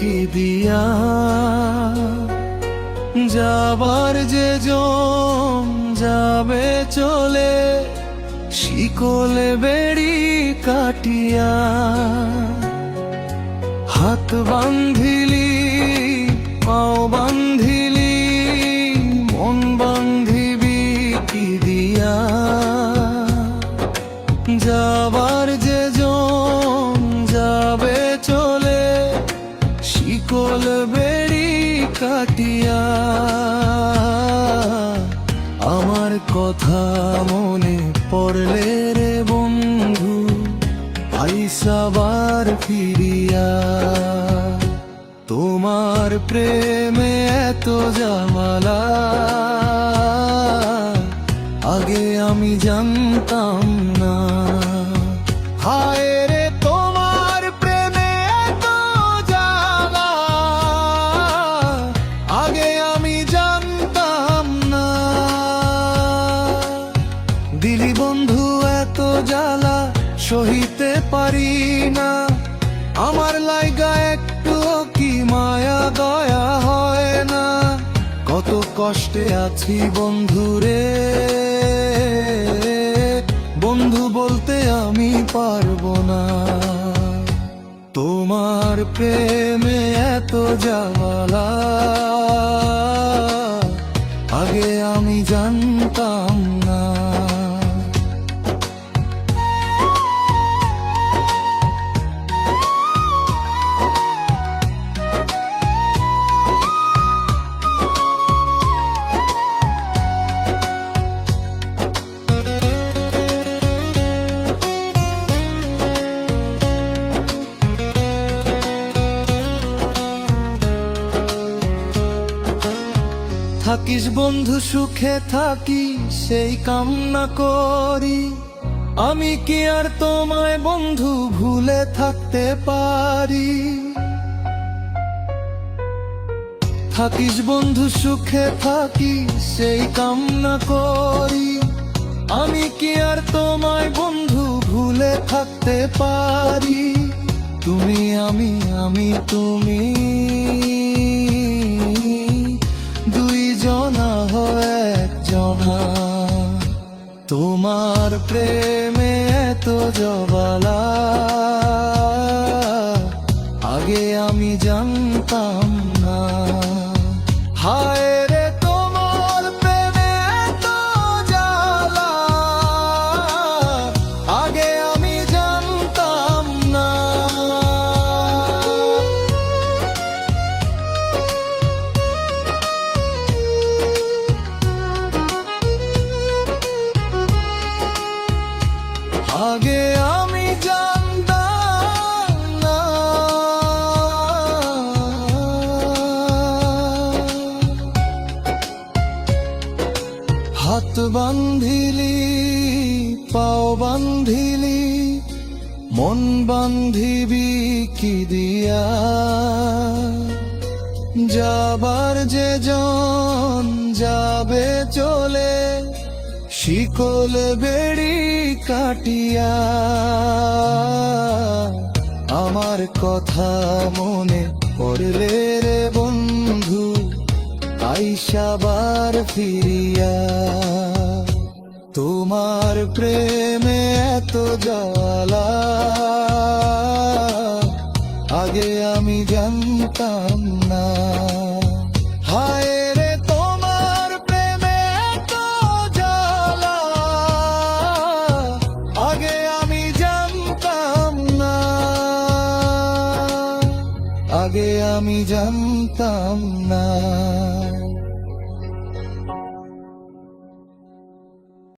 কি দিয়া। যাবার যে জন যাবে চলে, শিকলে বেড়ি কাটিয়া। হাত বান্ধিলি, পাও বান্ধিলি, মন বান্ধিবি কি দিয়া। যাবার যে জন যাবে চলে, শিকল বেড়ি কাটিয়া। আমার কথা মনে পড়লে রে বন্ধু, আইসাবার ফিরিয়া। তোমার প্রেমে এত জামালা, আগে আমি জানতাম না। হায় রে তোমার প্রেমে এত জ্বালা, আগে আমি জানতাম না। দিলি বন্ধু এত জ্বালা, সহিতে পারি না। আমার লাইগা একটু কি মায়া দয়া হয় না। কত কষ্টে আছি বন্ধু রে, বন্ধু বলতে আমি পারবো না। তোমার প্রেমে এত জ্বালা, আগে আমি জানতাম না। থাকিস বন্ধু সুখে থাকি, সেই কামনা করি। আমি কি আর তোমায় বন্ধু ভুলে থাকতে পারি। থাকিস বন্ধু সুখে থাকি, সেই কামনা করি। আমি কি আর তোমায় বন্ধু ভুলে থাকতে পারি। তুমি আমি, আমি তুমি, দুইজনা হয় একজনা। তোমার প্রেমে এত জবালা, আগে আমি জানতাম না। হায় রে তোমার প্রেমে এত জ্বালা, আগে আমি জানতাম না। আগে আমি জানতাম না। হাত বান্ধিলি, পাও বান্ধিলি, মন বান্ধিবি কি দিয়া। যাবার যে জন যাবে চলে, শিকল বেড়ি কাটিয়া। আমার কথা মনে পড়লে রে বন্ধু, আইসাবার ফিরিয়া। তোমার প্রেমে এত জ্বালা, আগে আমি জানতাম না। হায় রে তোমার প্রেমে এত জ্বালা, আগে আমি জানতাম না। আগে আমি জানতাম না।